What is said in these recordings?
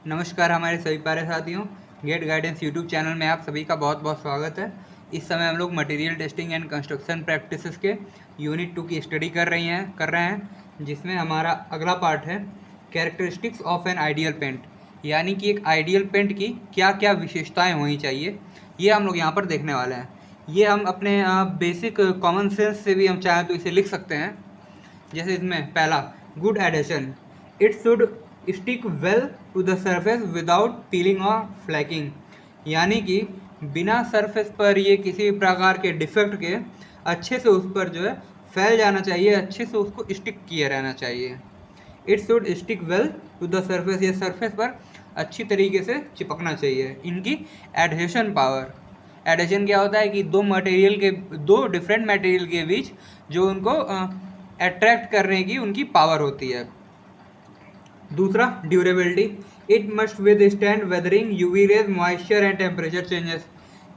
नमस्कार हमारे सभी प्यारे साथियों, गेट गाइडेंस यूट्यूब चैनल में आप सभी का बहुत बहुत स्वागत है। इस समय हम लोग material testing and construction practices के यूनिट 2 की स्टडी कर रहे हैं जिसमें हमारा अगला पार्ट है characteristics of an ideal paint, यानी कि एक आइडियल पेंट की क्या क्या विशेषताएँ होनी चाहिए, ये हम लोग यहाँ पर देखने वाले हैं। ये हम अपने बेसिक कॉमन सेंस से भी हम चाहें तो इसे लिख सकते हैं। जैसे इसमें पहला, good adhesion, it should stick well to the surface without peeling और फ्लैकिंग, यानी कि बिना सरफेस पर ये किसी प्रकार के डिफेक्ट के अच्छे से उस पर जो है फैल जाना चाहिए, अच्छे से उसको स्टिक किए रहना चाहिए। It should stick well to the surface, ये सरफेस पर अच्छी तरीके से चिपकना चाहिए। इनकी एडहेशन पावर, एडहेशन क्या होता है कि दो डिफरेंट मटेरियल के बीच जो उनको अट्रैक्ट करने की उनकी पावर होती है। दूसरा, durability, it must withstand weathering, UV rays, moisture and temperature changes,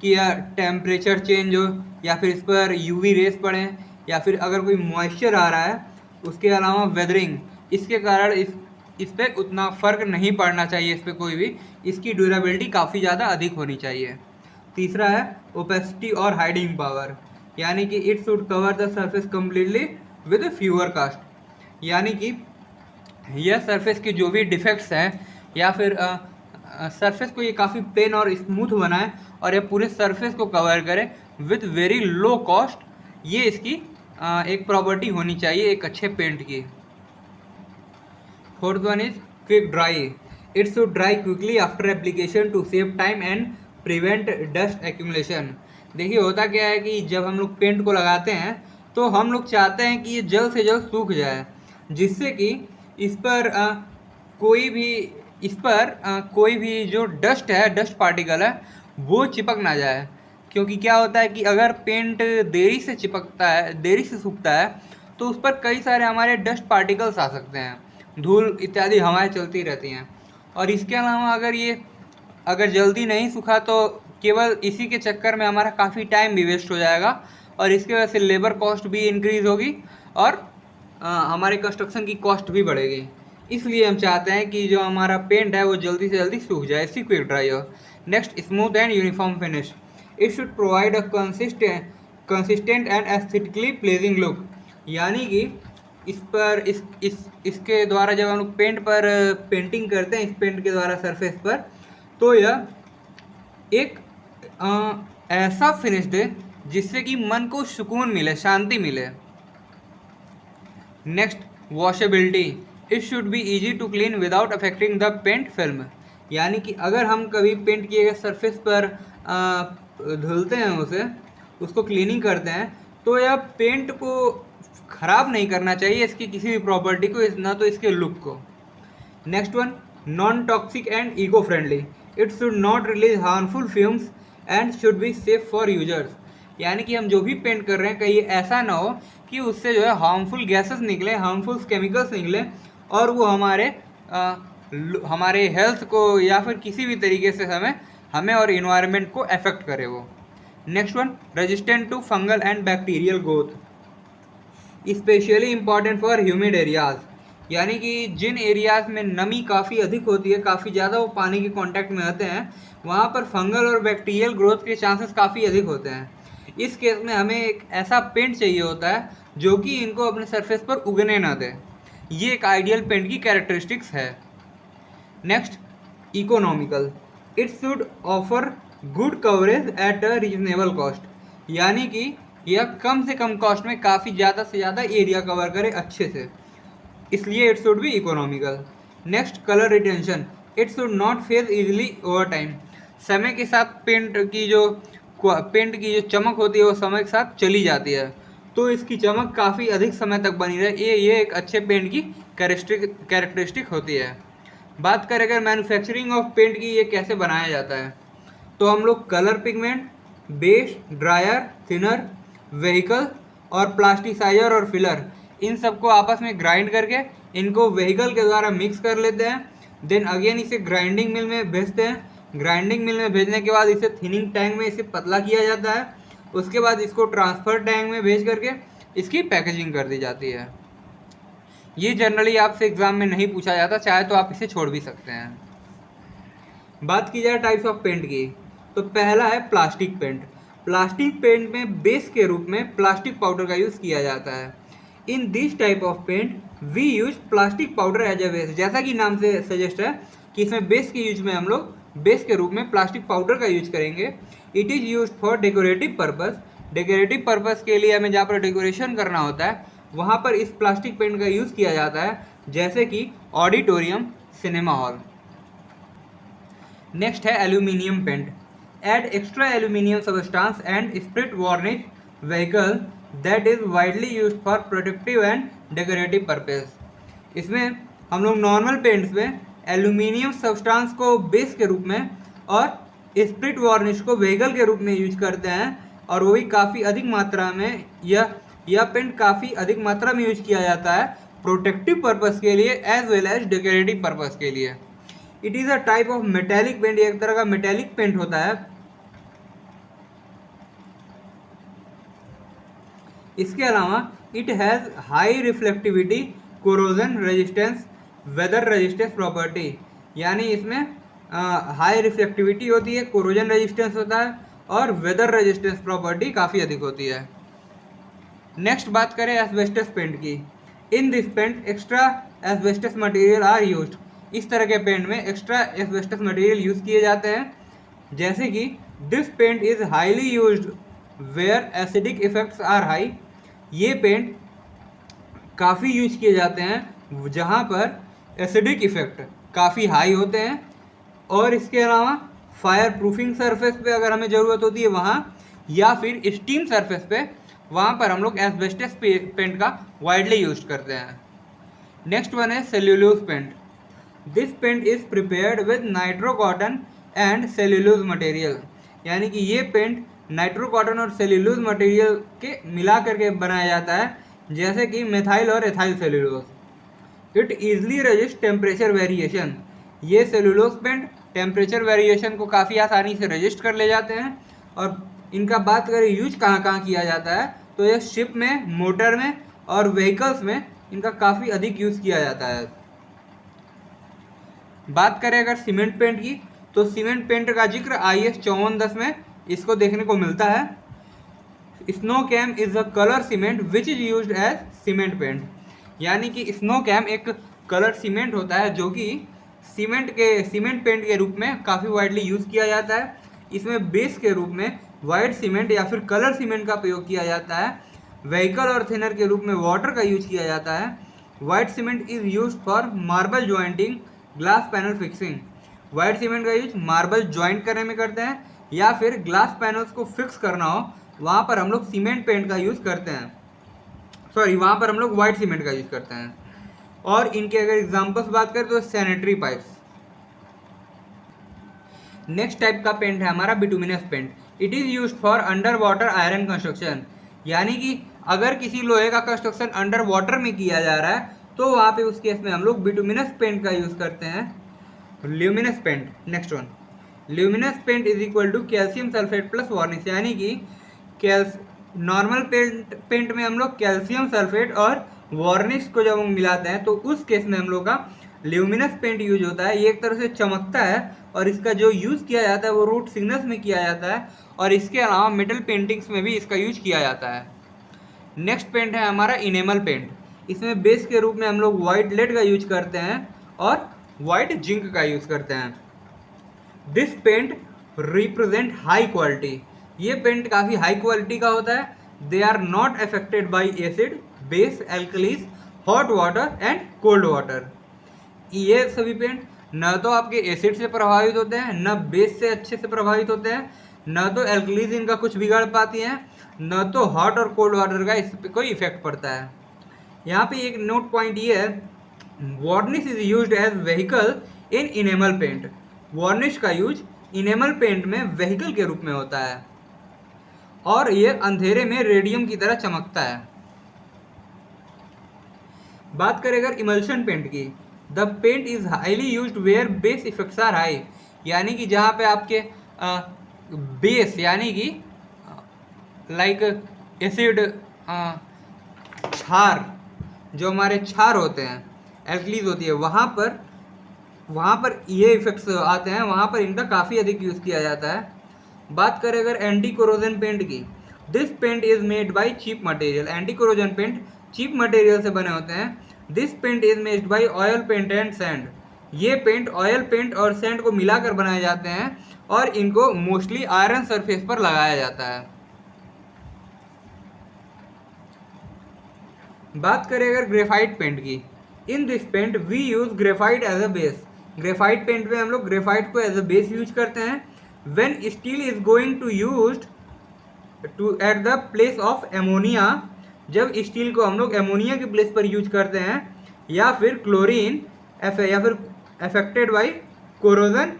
कि टेम्परेचर चेंज हो या फिर इस पर यूवी रेज पड़े या फिर अगर कोई मॉइस्चर आ रहा है, उसके अलावा वेदरिंग, इसके कारण इस पर उतना फ़र्क नहीं पड़ना चाहिए, इस पर कोई भी, इसकी ड्यूरेबिलिटी काफ़ी ज़्यादा अधिक होनी चाहिए। तीसरा है ओपेसिटी और हाइडिंग पावर, यानी कि it should cover the surface completely with fewer cost, यानी कि यह सरफेस के जो भी डिफेक्ट्स हैं या फिर सरफेस को ये काफ़ी प्लेन और स्मूथ बनाए और ये पूरे सरफेस को कवर करे विथ वेरी लो कॉस्ट, ये इसकी एक प्रॉपर्टी होनी चाहिए एक अच्छे पेंट की। Fourth one is quick dry, it should dry quickly after application to save time and prevent dust accumulation. देखिए होता क्या है कि जब हम लोग पेंट को लगाते हैं तो हम लोग चाहते हैं कि ये जल्द से जल्द सूख जाए, जिससे कि इस पर कोई भी जो डस्ट है, डस्ट पार्टिकल है, वो चिपक ना जाए। क्योंकि क्या होता है कि अगर पेंट देरी से सूखता है तो उस पर कई सारे हमारे डस्ट पार्टिकल्स आ सकते हैं, धूल इत्यादि हवाएं चलती रहती हैं। और इसके अलावा अगर जल्दी नहीं सूखा तो केवल इसी के चक्कर में हमारा काफ़ी टाइम भी वेस्ट हो जाएगा और इसके वजह से लेबर कॉस्ट भी इंक्रीज़ होगी और हमारे कंस्ट्रक्शन की कॉस्ट भी बढ़ेगी। इसलिए हम चाहते हैं कि जो हमारा पेंट है वो जल्दी से जल्दी सूख जाए, इसकी क्विक ड्राई हो। Next, smooth and uniform finish, it should provide a consistent and aesthetically pledging look, यानी कि इसके द्वारा जब हम लोग पेंट पर पेंटिंग करते हैं, इस पेंट के द्वारा सरफेस पर, तो यह एक ऐसा फिनिश दे जिससे कि मन को सुकून मिले, शांति मिले। Next, washability, it should be easy to clean without affecting the paint film, यानी कि अगर हम कभी पेंट किए गए सरफेस पर धुलते हैं, उसको क्लीनिंग करते हैं, तो यह पेंट को ख़राब नहीं करना चाहिए, इसकी किसी भी प्रॉपर्टी को, ना तो इसके लुक को। Next one, non toxic and eco friendly, it should not release harmful fumes and should be safe for users, यानी कि हम जो भी पेंट कर रहे हैं कहीं ऐसा ना हो कि उससे जो है हार्मफुल गैसेस निकले, हार्मफुल केमिकल्स निकले और वो हमारे हेल्थ को या फिर किसी भी तरीके से हमें और इन्वायरमेंट को अफेक्ट करे वो। Next one, resistant to fungal and bacterial growth, specially important for humid areas, यानी कि जिन एरियाज में नमी काफ़ी अधिक होती है, काफ़ी ज़्यादा वो पानी के कांटेक्ट में आते हैं, वहाँ पर फंगल और बैक्टीरियल ग्रोथ के चांसेस काफ़ी अधिक होते हैं। इस केस में हमें एक ऐसा पेंट चाहिए होता है जो कि इनको अपने सरफेस पर उगने ना दे। ये एक आइडियल पेंट की कैरेक्टरिस्टिक्स है। Next, economical, it should offer good coverage at a reasonable cost, यानी कि यह कम से कम कॉस्ट में काफ़ी ज़्यादा से ज़्यादा एरिया कवर करे अच्छे से, इसलिए it should be economical. Next, colour retention, it should not fade easily over time, समय के साथ पेंट की जो चमक होती है वो समय के साथ चली जाती है, तो इसकी चमक काफ़ी अधिक समय तक बनी रहे, ये एक अच्छे पेंट की कैरेक्टरिस्टिक होती है। बात करें अगर मैन्युफैक्चरिंग ऑफ पेंट की, ये कैसे बनाया जाता है, तो हम लोग colour pigment, base, dryer, thinner, vehicle और प्लास्टिसाइजर और फिलर, इन सबको आपस में ग्राइंड करके इनको वेहिकल के द्वारा मिक्स कर लेते हैं। देन अगेन इसे ग्राइंडिंग मिल में भेजते हैं। ग्राइंडिंग मिल में भेजने के बाद इसे थिनिंग टैंक में इसे पतला किया जाता है। उसके बाद इसको ट्रांसफ़र टैंक में भेज करके इसकी पैकेजिंग कर दी जाती है। ये जनरली आपसे एग्ज़ाम में नहीं पूछा जाता, चाहे तो आप इसे छोड़ भी सकते हैं। बात की जाए टाइप्स ऑफ पेंट की, तो पहला है प्लास्टिक पेंट। प्लास्टिक पेंट में बेस के रूप में प्लास्टिक पाउडर का यूज़ किया जाता है। In this type of paint we use plastic powder as a base. जैसा कि नाम से सजेस्ट है कि इसमें बेस के यूज में हम लोग बेस के रूप में प्लास्टिक पाउडर का यूज करेंगे। It is use for decorative purpose. Decorative purpose के लिए हमें जहाँ पर डेकोरेशन करना होता है वहाँ पर इस प्लास्टिक पेंट का यूज़ किया जाता है, जैसे कि ऑडिटोरियम, सिनेमा हॉल। नेक्स्ट है aluminium paint. Add extra aluminium substance and spirit varnish vehicle that is widely used for protective and decorative purpose. इसमें हम लोग नॉर्मल पेंट्स में एल्यूमिनियम सब्सटेंस को बेस के रूप में और स्प्रिट वार्निश को व्हीकल के रूप में यूज करते हैं, और वो भी काफ़ी अधिक मात्रा में। यह पेंट काफ़ी अधिक मात्रा में यूज किया जाता है प्रोटेक्टिव पर्पस के लिए as well as decorative purpose के लिए। It is a type of metallic paint. एक तरह का मेटेलिक पेंट होता है। इसके अलावा it has high reflectivity, corrosion resistance, weather resistance property. यानी इसमें हाई रिफ्लेक्टिविटी होती है, कोरोजन रेजिस्टेंस होता है और वेदर रेजिस्टेंस प्रॉपर्टी काफ़ी अधिक होती है। नेक्स्ट बात करें एस्बेस्टस पेंट की। In this paint extra asbestos material are used. इस तरह के पेंट में एक्स्ट्रा एस्बेस्टस मटेरियल यूज़ किए जाते हैं, जैसे कि this paint is highly used where acidic effects are high. ये पेंट काफ़ी यूज किए जाते हैं जहाँ पर एसिडिक इफेक्ट काफ़ी हाई होते हैं। और इसके अलावा फायर प्रूफिंग सरफेस पे अगर हमें ज़रूरत होती है वहाँ, या फिर स्टीम सरफेस पे, वहाँ पर हम लोग एस्बेस्टस पेंट का वाइडली यूज करते हैं। नेक्स्ट वन है cellulose paint. This paint is prepared with nitro cotton and cellulose material. यानी कि ये पेंट नाइट्रो कॉटन और सेल्यूलोज मटेरियल के मिला करके बनाया जाता है, जैसे कि मेथाइल और ethyl cellulose. It easily resist temperature variation. ये सेल्यूलोज पेंट टेम्परेचर वेरिएशन को काफ़ी आसानी से रजिस्ट कर ले जाते हैं। और इनका बात करें यूज कहाँ कहाँ किया जाता है, तो ये शिप में, मोटर में और व्हीकल्स में इनका काफ़ी अधिक यूज़ किया जाता है। बात करें अगर सीमेंट पेंट की, तो सीमेंट पेंट का जिक्र IS 5410 में इसको देखने को मिलता है। Snowcem is a colour cement which is used as cement paint. यानी कि स्नो कैम एक कलर सीमेंट होता है जो कि सीमेंट पेंट के रूप में काफ़ी वाइडली यूज़ किया जाता है। इसमें बेस के रूप में वाइट सीमेंट या फिर कलर सीमेंट का प्रयोग किया जाता है। व्हीकल और थिनर के रूप में वाटर का यूज किया जाता है। White cement is use for marble jointing, glass panel fixing. White cement का यूज मार्बल ज्वाइंट करने में करते हैं, या फिर ग्लास पैनल्स को फिक्स करना हो वहाँ पर हम लोग सीमेंट पेंट का यूज़ करते हैं। वहाँ पर हम लोग वाइट सीमेंट का यूज़ करते हैं। और इनके अगर एग्जांपल्स बात करें तो सैनिटरी पाइप्स। नेक्स्ट टाइप का पेंट है हमारा bituminous paint. It is used for underwater iron construction. यानी कि अगर किसी लोहे का कंस्ट्रक्शन अंडर वाटर में किया जा रहा है तो वहाँ पे उस केस में हम लोग बिटुमिनस पेंट का यूज़ करते हैं। Luminous paint, next one. Luminous paint is equal to calcium sulphate plus varnish. यानी कि नॉर्मल पेंट में हम लोग कैल्शियम सल्फेट और वार्निश को जब हम मिलाते हैं तो उस केस में हम लोग का ल्यूमिनस पेंट यूज होता है। ये एक तरह से चमकता है और इसका जो यूज़ किया जाता है वो रूट सिग्नल्स में किया जाता है, और इसके अलावा मेटल पेंटिंग्स में भी इसका यूज किया जाता है। नेक्स्ट पेंट है हमारा इनेमल पेंट। इसमें बेस के रूप में हम लोग वाइट लेड का यूज करते हैं और वाइट जिंक का यूज करते हैं। This paint represent high quality. ये पेंट काफ़ी हाई क्वालिटी का होता है। They are not affected by acid, base, alkalies, hot water and cold water. ये सभी पेंट न तो आपके एसिड से प्रभावित होते हैं, न बेस से अच्छे से प्रभावित होते हैं, न तो एल्कलीज इनका कुछ बिगाड़ पाती हैं, न तो हॉट और कोल्ड वाटर का इस पर कोई इफेक्ट पड़ता है। यहाँ पे एक नोट पॉइंट ये है, varnish is used as vehicle in enamel paint. Varnish का यूज इनेमल पेंट में व्हीकल के रूप में होता है और ये अंधेरे में रेडियम की तरह चमकता है। बात करें अगर इमल्शन पेंट की, the paint is highly used where base effects are high. यानी कि जहाँ पे आपके बेस यानी कि लाइक एसिड, क्षार, जो हमारे क्षार होते हैं, एल्कलीज होती है, वहाँ पर वहाँ पर ये इफेक्ट्स आते हैं, वहाँ पर इनका काफ़ी अधिक यूज़ किया जाता है। बात करें अगर एंटी कोरोजन पेंट की, this paint is made by cheap material. Anti corrosion paint cheap material से बने होते हैं। This paint is made by oil paint and sand. ये पेंट ऑयल पेंट और सैंड को मिलाकर बनाए जाते हैं और इनको मोस्टली आयरन सरफेस पर लगाया जाता है। बात करें अगर ग्रेफाइट पेंट की, in this paint we use graphite as a base. Graphite paint में हम लोग ग्रेफाइट को एज अ बेस यूज करते हैं। When steel is going to used to at the place of ammonia, जब स्टील को हम लोग एमोनिया के प्लेस पर यूज करते हैं, या फिर क्लोरीन या फिर affected by corrosion,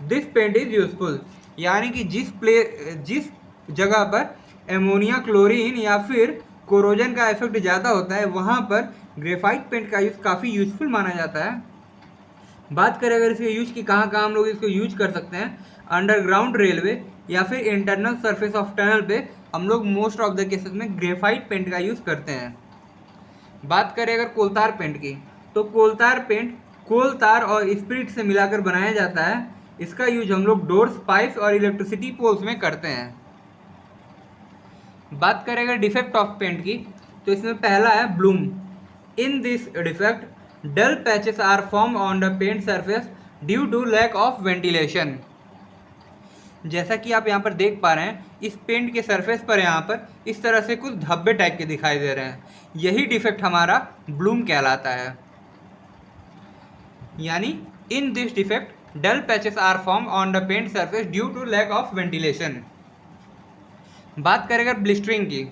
this paint is useful. यानी कि जिस जगह पर एमोनिया, क्लोरीन या फिर कोरोजन का इफेक्ट ज़्यादा होता है, वहाँ पर ग्रेफाइट पेंट का यूज़ काफ़ी यूजफुल माना जाता है। बात करें अगर इसके यूज की, कहाँ कहाँ हम लोग इसको यूज कर सकते हैं, अंडरग्राउंड रेलवे या फिर इंटरनल सरफेस ऑफ टनल पे हम लोग मोस्ट ऑफ द केसेस में ग्रेफाइट पेंट का यूज़ करते हैं। बात करें अगर कोलतार पेंट की, तो कोलतार पेंट कोल तार और स्पिरिट से मिलाकर बनाया जाता है। इसका यूज हम लोग डोर्स, पाइप्स और इलेक्ट्रिसिटी पोल्स में करते हैं। बात करें अगर डिफेक्ट ऑफ पेंट की, तो इसमें पहला है bloom. In this defect dull patches are form on the paint surface due to lack of ventilation. जैसा कि आप यहाँ पर देख पा रहे हैं, इस पेंट के सरफेस पर यहाँ पर इस तरह से कुछ धब्बे टाइप के दिखाई दे रहे हैं। यही डिफेक्ट हमारा ब्लूम कहलाता है। यानी in this defect dull patches are form on the paint surface due to lack of ventilation. बात करें अगर ब्लिस्टरिंग की,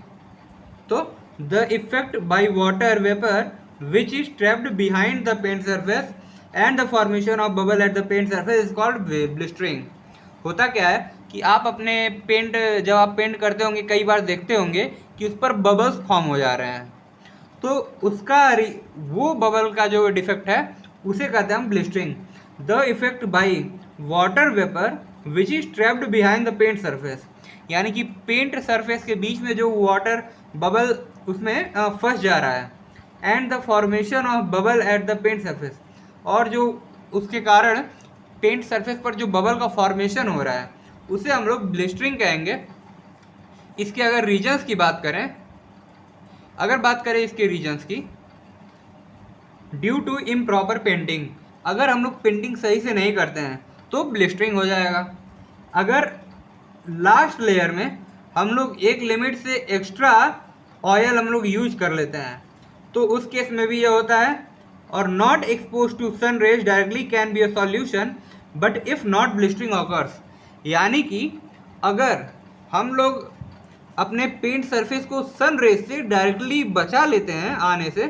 तो the effect by water vapour which is trapped behind the paint surface and the formation of bubble at the paint surface is called blistering. होता क्या है कि आप अपने पेंट, जब आप पेंट करते होंगे, कई बार देखते होंगे कि उस पर बबल्स फॉर्म हो जा रहे हैं, तो उसका वो बबल का जो डिफेक्ट है उसे कहते हैं हम blistering. The effect by water vapour which is trapped behind the paint surface, यानी कि पेंट सरफेस के बीच में जो वाटर बबल उसमें फंस जा रहा है, and the formation of bubble at the paint surface, और जो उसके कारण पेंट सरफेस पर जो बबल का फॉर्मेशन हो रहा है उसे हम लोग ब्लिस्टरिंग कहेंगे। इसके अगर रीजन्स की बात करें, इसके रीजन्स की, ड्यू टू इम्प्रॉपर पेंटिंग, अगर हम लोग पेंटिंग सही से नहीं करते हैं तो ब्लिस्टरिंग हो जाएगा। अगर लास्ट लेयर में हम लोग एक लिमिट से एक्स्ट्रा ऑयल हम लोग यूज कर लेते हैं तो उस केस में भी ये होता है। और not expose to sun rays directly can be a solution but if not blistering occurs, यानी कि अगर हम लोग अपने पेंट सरफेस को सन रेज से डायरेक्टली बचा लेते हैं आने से,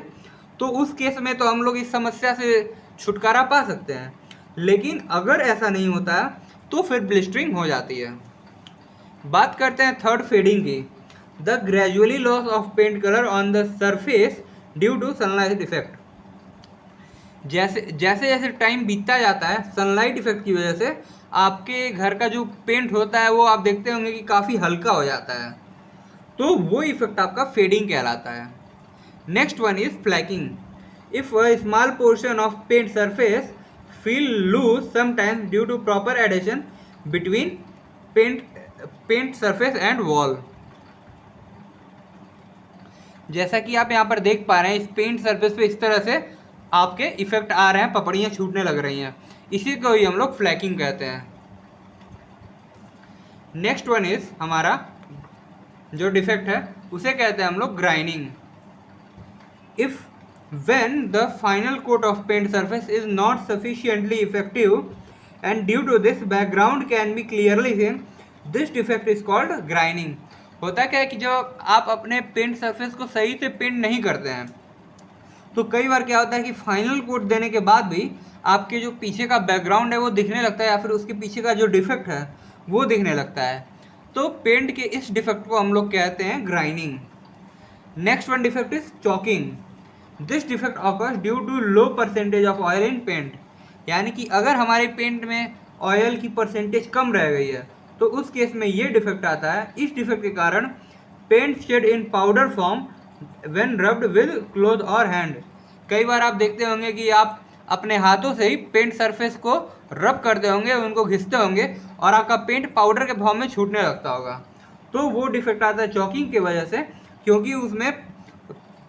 तो उस केस में तो हम लोग इस समस्या से छुटकारा पा सकते हैं। लेकिन अगर ऐसा नहीं होता तो फिर ब्लिस्टरिंग हो जाती है। बात करते हैं थर्ड, फेडिंग की। The gradually loss of paint colour on the surface due to sunlight effect. जैसे जैसे टाइम बीतता जाता है, सनलाइट इफेक्ट की वजह से आपके घर का जो पेंट होता है वो आप देखते होंगे कि काफ़ी हल्का हो जाता है, तो वो इफेक्ट आपका फेडिंग कहलाता है। Next one is flaking. If a small portion of paint surface feel loose sometimes due to proper adhesion between paint surface and wall. जैसा कि आप यहाँ पर देख पा रहे हैं, इस पेंट सरफेस पे इस तरह से आपके इफेक्ट आ रहे हैं, पपड़ियाँ छूटने लग रही हैं, इसी को ही हम लोग फ्लैकिंग कहते हैं। नेक्स्ट वन इज हमारा जो डिफेक्ट है उसे कहते हैं हम लोग grinning. If when the final coat of paint surface is not sufficiently effective and due to this background can be clearly seen, this defect is called grinning. होता क्या है कि जब आप अपने पेंट सरफेस को सही से पेंट नहीं करते हैं तो कई बार क्या होता है कि फाइनल कोट देने के बाद भी आपके जो पीछे का बैकग्राउंड है वो दिखने लगता है, या फिर उसके पीछे का जो डिफेक्ट है वो दिखने लगता है। तो पेंट के इस डिफेक्ट को हम लोग कहते हैं grinning. Next one defect is chalking. This defect occurs due to low percentage of oil in paint, यानी कि अगर हमारे पेंट में ऑयल की परसेंटेज कम रह गई है तो उस केस में ये डिफेक्ट आता है। इस डिफेक्ट के कारण paint shed in powder form when rubbed with cloth और हैंड। कई बार आप देखते होंगे कि आप अपने हाथों से ही पेंट सरफेस को रब करते होंगे, उनको घिसते होंगे और आपका पेंट पाउडर के फॉर्म में छूटने लगता होगा। तो वो डिफेक्ट आता है चॉकिंग की वजह से, क्योंकि उसमें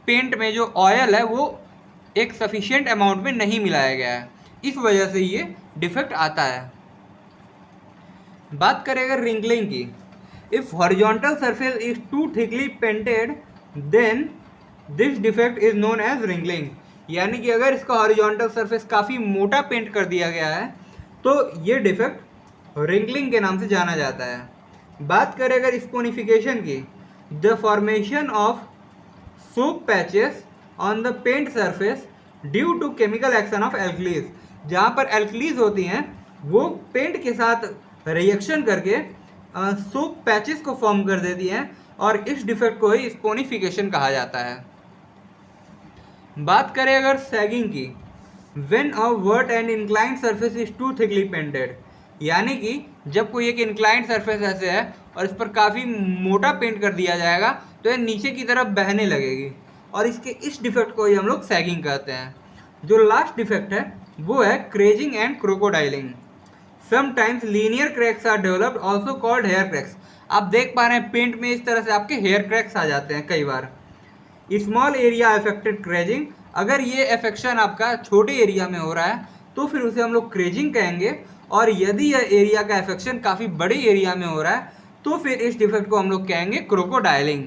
पेंट में जो ऑयल है वो एक सफिशिएंट अमाउंट में नहीं मिलाया गया है, इस वजह से ये डिफेक्ट आता है। बात करें अगर रिंकलिंग की, if horizontal surface is too thickly painted then this defect is known as wrinkling. यानी कि अगर इसका हॉरिजॉन्टल सरफेस काफ़ी मोटा पेंट कर दिया गया है तो ये डिफेक्ट रिंकलिंग के नाम से जाना जाता है। बात करें अगर स्पोनिफिकेशन की, the formation of soap patches on the paint surface due to chemical action of alkalies. जहाँ पर एल्कलीज होती हैं वो पेंट के साथ रिएक्शन करके सोप पैचेस को फॉर्म कर देती हैं और इस डिफेक्ट को ही स्पोनिफिकेशन कहा जाता है। बात करें अगर सैगिंग की, when a vert and inclined surface is too thickly painted. यानी कि जब कोई एक इंक्लाइंड सरफेस ऐसे है और इस पर काफ़ी मोटा पेंट कर दिया जाएगा तो ये नीचे की तरफ बहने लगेगी और इस डिफेक्ट को ही हम लोग सैगिंग कहते हैं। जो लास्ट डिफेक्ट है वो है crazing and crocodiling. Sometimes linear cracks are developed also called hair cracks. आप देख पा रहे हैं पेंट में इस तरह से आपके हेयर क्रैक्स आ जाते हैं कई बार। स्मॉल एरिया अफेक्टेड क्रेजिंग, अगर ये अफेक्शन आपका छोटे एरिया में हो रहा है तो फिर उसे हम लोग क्रेजिंग कहेंगे, और यदि यह एरिया का अफेक्शन काफ़ी बड़े एरिया में हो रहा है तो फिर इस डिफेक्ट को हम लोग कहेंगे क्रोकोडाइलिंग।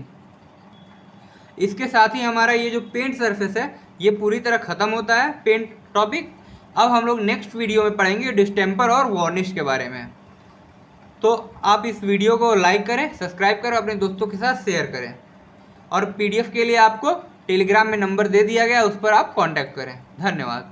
इसके साथ ही हमारा ये जो पेंट सरफेस है ये पूरी तरह ख़त्म होता है पेंट टॉपिक। अब हम लोग नेक्स्ट वीडियो में पढ़ेंगे डिस्टेम्पर और वार्निश के बारे में। तो आप इस वीडियो को लाइक करें, सब्सक्राइब करें, अपने दोस्तों के साथ शेयर करें, और पीडीएफ के लिए आपको टेलीग्राम में नंबर दे दिया गया, उस पर आप कांटेक्ट करें। धन्यवाद।